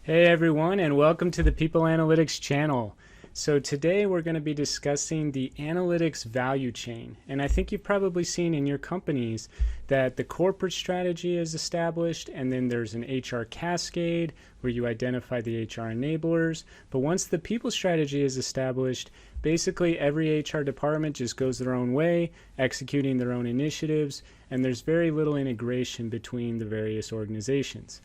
Hey everyone, and welcome to the People Analytics channel. So today we're going to be discussing the analytics value chain. And I think you've probably seen in your companies that the corporate strategy is established, and then there's an HR cascade where you identify the HR enablers. But once the people strategy is established, basically every HR department just goes their own way, executing their own initiatives, and there's very little integration between the various organizations.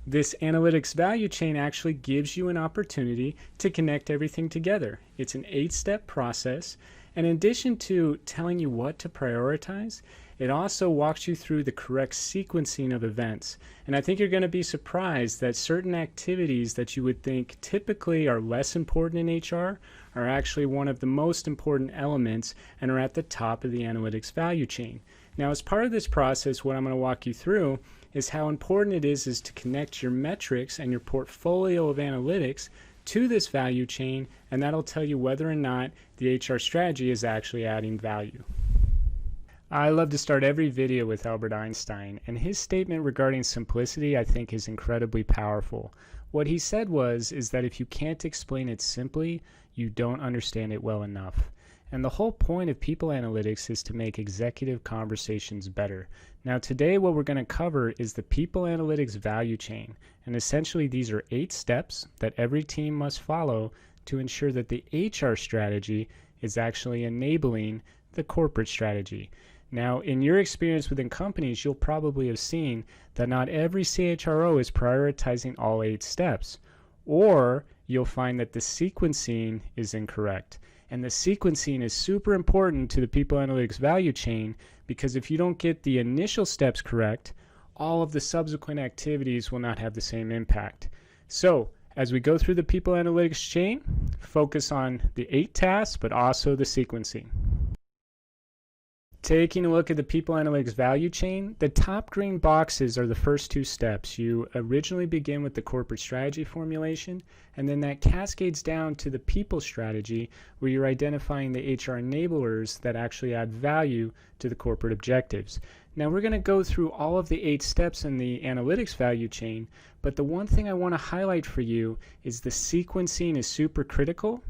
This analytics value chain actually gives you an opportunity to connect everything together. It's an 8-step process, and in addition to telling you what to prioritize, it also walks you through the correct sequencing of events. And I think you're going to be surprised that certain activities that you would think typically are less important in HR are actually one of the most important elements and are at the top of the analytics value chain. Now, as part of this process, what I'm going to walk you through is how important it is to connect your metrics and your portfolio of analytics to this value chain, and that'll tell you whether or not the HR strategy is actually adding value. I love to start every video with Albert Einstein, and his statement regarding simplicity I think is incredibly powerful. What he said is that if you can't explain it simply, you don't understand it well enough. And the whole point of people analytics is to make executive conversations better. Now today what we're going to cover is the people analytics value chain. And essentially these are 8 steps that every team must follow to ensure that the HR strategy is actually enabling the corporate strategy. Now in your experience within companies, you'll probably have seen that not every CHRO is prioritizing all 8 steps. Or you'll find that the sequencing is incorrect. And the sequencing is super important to the people analytics value chain, because if you don't get the initial steps correct, all of the subsequent activities will not have the same impact. So as we go through the people analytics chain, focus on the 8 tasks, but also the sequencing. Taking a look at the people analytics value chain, the top green boxes are the first 2 steps. You originally begin with the corporate strategy formulation, and then that cascades down to the people strategy, where you're identifying the HR enablers that actually add value to the corporate objectives. Now we're going to go through all of the 8 steps in the analytics value chain, but the one thing I want to highlight for you is the sequencing is super critical,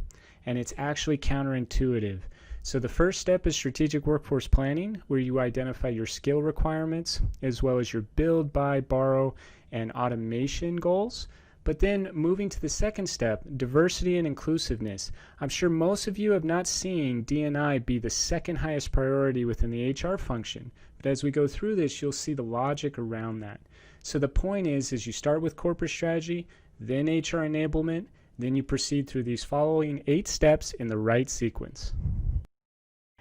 and it's actually counterintuitive. So the first step is strategic workforce planning, where you identify your skill requirements as well as your build, buy, borrow, and automation goals. But then moving to the second step, diversity and inclusiveness. I'm sure most of you have not seen D&I be the second highest priority within the HR function. But as we go through this, you'll see the logic around that. So the point is you start with corporate strategy, then HR enablement, then you proceed through these following 8 steps in the right sequence.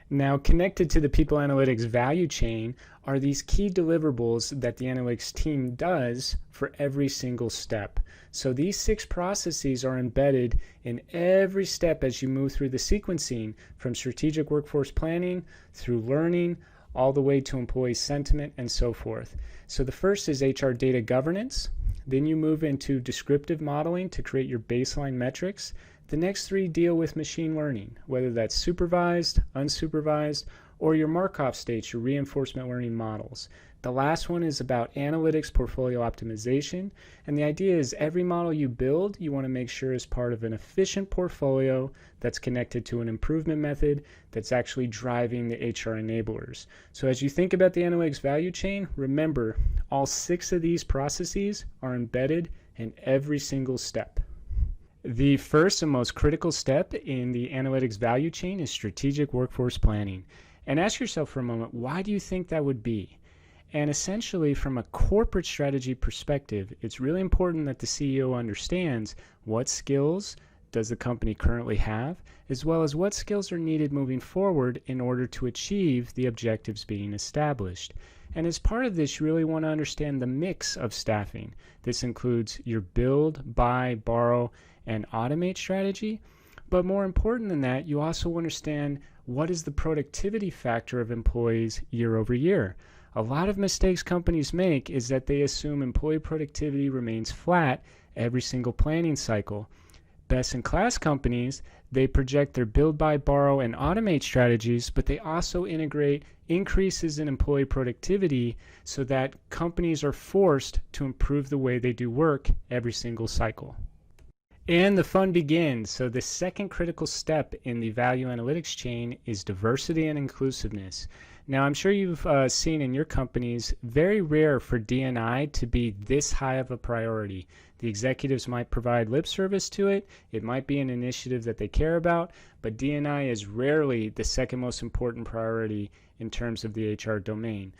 Now, connected to the people analytics value chain are these key deliverables that the analytics team does for every single step. So these 6 processes are embedded in every step as you move through the sequencing, from strategic workforce planning through learning all the way to employee sentiment and so forth. So the first is HR data governance. Then you move into descriptive modeling to create your baseline metrics. The next 3 deal with machine learning, whether that's supervised, unsupervised, or your Markov states, your reinforcement learning models. The last one is about analytics portfolio optimization, and the idea is every model you build, you want to make sure is part of an efficient portfolio that's connected to an improvement method that's actually driving the HR enablers. So as you think about the analytics value chain, remember all 6 of these processes are embedded in every single step. The first and most critical step in the analytics value chain is strategic workforce planning. And ask yourself for a moment, why do you think that would be? And essentially, from a corporate strategy perspective, it's really important that the CEO understands what skills does the company currently have, as well as what skills are needed moving forward in order to achieve the objectives being established. And as part of this, you really want to understand the mix of staffing. This includes your build, buy, borrow, and automate strategy. But more important than that, you also understand what is the productivity factor of employees year over year. A lot of mistakes companies make is that they assume employee productivity remains flat every single planning cycle. Best-in-class companies, they project their build, buy, borrow, and automate strategies, but they also integrate increases in employee productivity so that companies are forced to improve the way they do work every single cycle. And the fun begins. So the second critical step in the value analytics chain is diversity and inclusiveness. Now, I'm sure you've seen in your companies, very rare for D&I to be this high of a priority. The executives might provide lip service to it. It might be an initiative that they care about, but D&I is rarely the second most important priority in terms of the HR domain.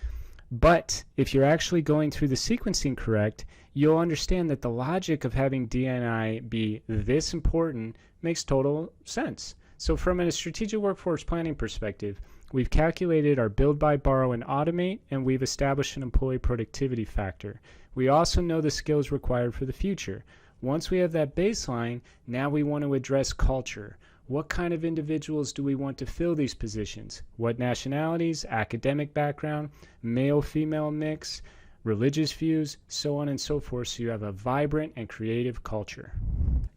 But if you're actually going through the sequencing correct, you'll understand that the logic of having D&I be this important makes total sense. So from a strategic workforce planning perspective, we've calculated our build, buy, borrow, and automate, and we've established an employee productivity factor. We also know the skills required for the future. Once we have that baseline, now we want to address culture. What kind of individuals do we want to fill these positions? What nationalities, academic background, male-female mix, religious views, so on and so forth, so you have a vibrant and creative culture.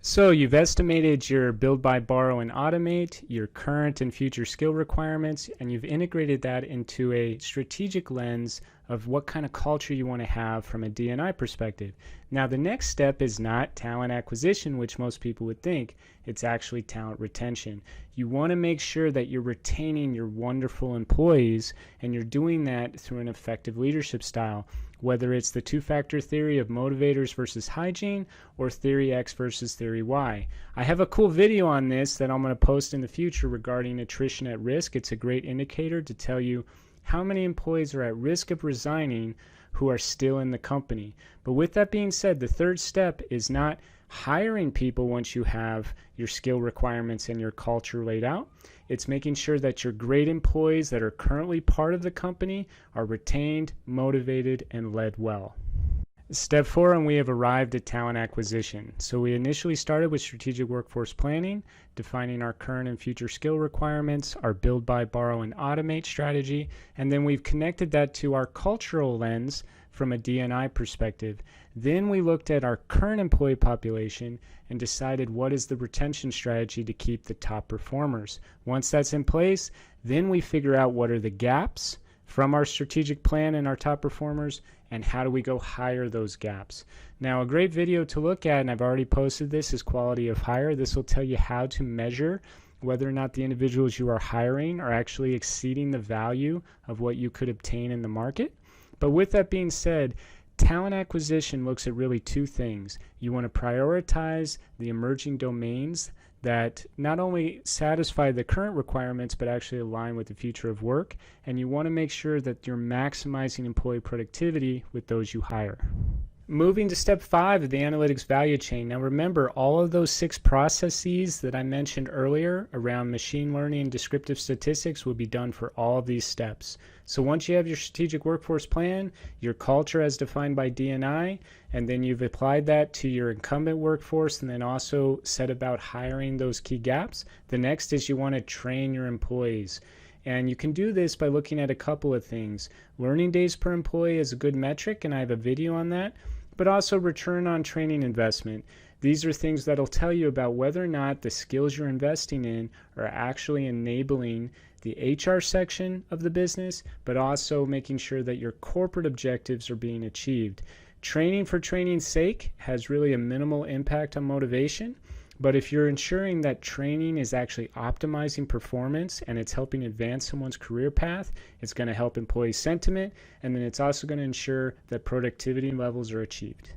So you've estimated your build, buy, borrow, and automate, your current and future skill requirements, and you've integrated that into a strategic lens of what kind of culture you want to have from a D&I perspective. Now, the next step is not talent acquisition, which most people would think. It's actually talent retention. You want to make sure that you're retaining your wonderful employees, and you're doing that through an effective leadership style, whether it's the two-factor theory of motivators versus hygiene or theory X versus theory Y. I have a cool video on this that I'm going to post in the future regarding attrition at risk. It's a great indicator to tell you how many employees are at risk of resigning who are still in the company. But with that being said, the third step is not hiring people once you have your skill requirements and your culture laid out. It's making sure that your great employees that are currently part of the company are retained, motivated, and led well. Step 4, and we have arrived at talent acquisition. So we initially started with strategic workforce planning, defining our current and future skill requirements, our build, buy, borrow, and automate strategy, and then we've connected that to our cultural lens from a D&I perspective. Then we looked at our current employee population and decided what is the retention strategy to keep the top performers. Once that's in place, then we figure out what are the gaps from our strategic plan and our top performers, and how do we go hire those gaps. Now, a great video to look at, and I've already posted this, is quality of hire. This will tell you how to measure whether or not the individuals you are hiring are actually exceeding the value of what you could obtain in the market. But with that being said, talent acquisition looks at really two things. You want to prioritize the emerging domains that not only satisfy the current requirements but actually align with the future of work, and you want to make sure that you're maximizing employee productivity with those you hire. Moving to step 5 of the analytics value chain. Now remember, all of those 6 processes that I mentioned earlier around machine learning and descriptive statistics will be done for all of these steps. So once you have your strategic workforce plan, your culture as defined by D&I, and then you've applied that to your incumbent workforce and then also set about hiring those key gaps, the next is you want to train your employees. And you can do this by looking at a couple of things. Learning days per employee is a good metric, and I have a video on that, but also return on training investment. These are things that'll tell you about whether or not the skills you're investing in are actually enabling the HR section of the business, but also making sure that your corporate objectives are being achieved. Training for training's sake has really a minimal impact on motivation, but if you're ensuring that training is actually optimizing performance and it's helping advance someone's career path, it's going to help employee sentiment, and then it's also going to ensure that productivity levels are achieved.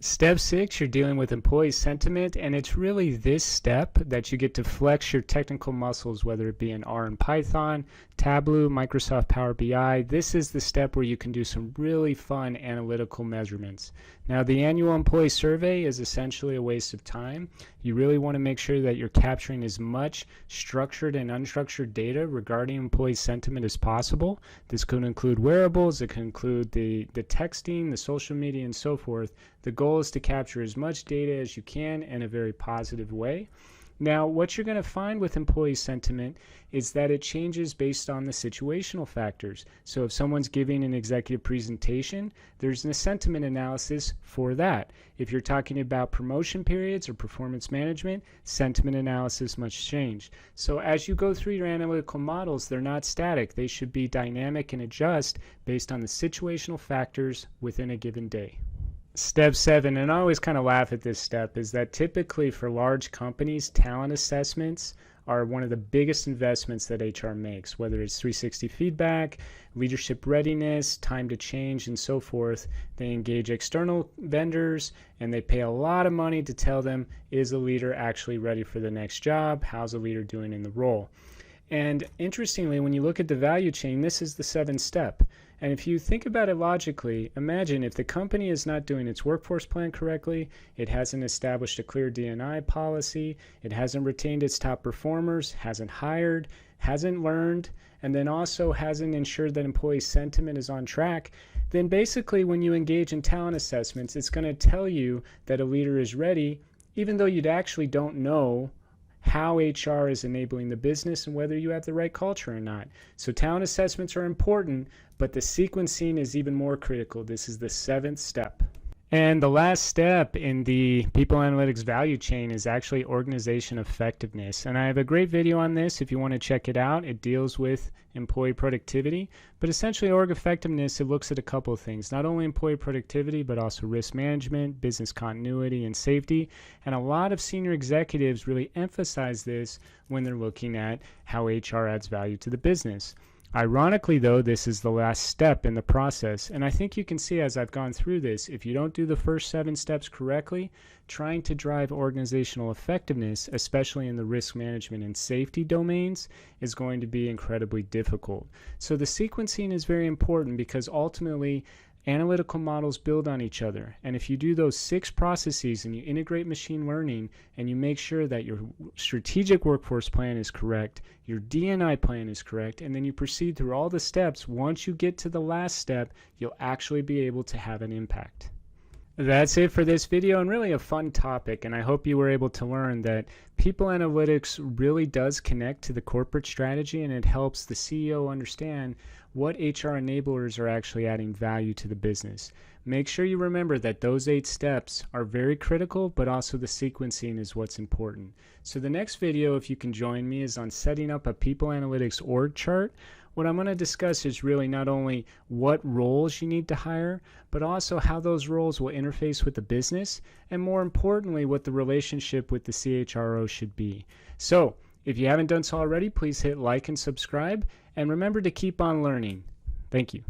Step 6, you're dealing with employee sentiment, and it's really this step that you get to flex your technical muscles, whether it be in R and Python, Tableau, Microsoft Power BI. This is the step where you can do some really fun analytical measurements. Now, the annual employee survey is essentially a waste of time. You really want to make sure that you're capturing as much structured and unstructured data regarding employee sentiment as possible. This could include wearables, it could include the texting, the social media, and so forth. The goal is to capture as much data as you can in a very positive way. Now, what you're going to find with employee sentiment is that it changes based on the situational factors. So if someone's giving an executive presentation, there's a sentiment analysis for that. If you're talking about promotion periods or performance management, sentiment analysis must change. So as you go through your analytical models, they're not static. They should be dynamic and adjust based on the situational factors within a given day. Step 7, and I always kind of laugh at this step, is that typically for large companies, talent assessments are one of the biggest investments that HR makes, whether it's 360 feedback, leadership readiness, time to change, and so forth. They engage external vendors and they pay a lot of money to tell them, is a leader actually ready for the next job? How's a leader doing in the role? And interestingly, when you look at the value chain, this is the 7th step. And if you think about it logically, imagine if the company is not doing its workforce plan correctly, it hasn't established a clear D&I policy, it hasn't retained its top performers, hasn't hired, hasn't learned, and then also hasn't ensured that employee sentiment is on track, then basically when you engage in talent assessments, it's going to tell you that a leader is ready, even though you actually don't know how HR is enabling the business and whether you have the right culture or not. So talent assessments are important, but the sequencing is even more critical. This is the 7th step. And the last step in the people analytics value chain is actually organization effectiveness. And I have a great video on this if you want to check it out. It deals with employee productivity, but essentially org effectiveness, it looks at a couple of things, not only employee productivity, but also risk management, business continuity, and safety. And a lot of senior executives really emphasize this when they're looking at how HR adds value to the business. Ironically, though, this is the last step in the process, and I think you can see as I've gone through this, if you don't do the first 7 steps correctly, trying to drive organizational effectiveness, especially in the risk management and safety domains, is going to be incredibly difficult. So the sequencing is very important because ultimately analytical models build on each other. And if you do those 6 processes and you integrate machine learning and you make sure that your strategic workforce plan is correct, your D&I plan is correct, and then you proceed through all the steps, once you get to the last step, you'll actually be able to have an impact. That's it for this video, and really a fun topic, and I hope you were able to learn that people analytics really does connect to the corporate strategy, and it helps the CEO understand what HR enablers are actually adding value to the business. Make sure you remember that those 8 steps are very critical, but also the sequencing is what's important. So the next video, if you can join me, is on setting up a people analytics org chart. What I'm going to discuss is really not only what roles you need to hire, but also how those roles will interface with the business, and more importantly, what the relationship with the CHRO should be. So, if you haven't done so already, please hit like and subscribe, and remember to keep on learning. Thank you.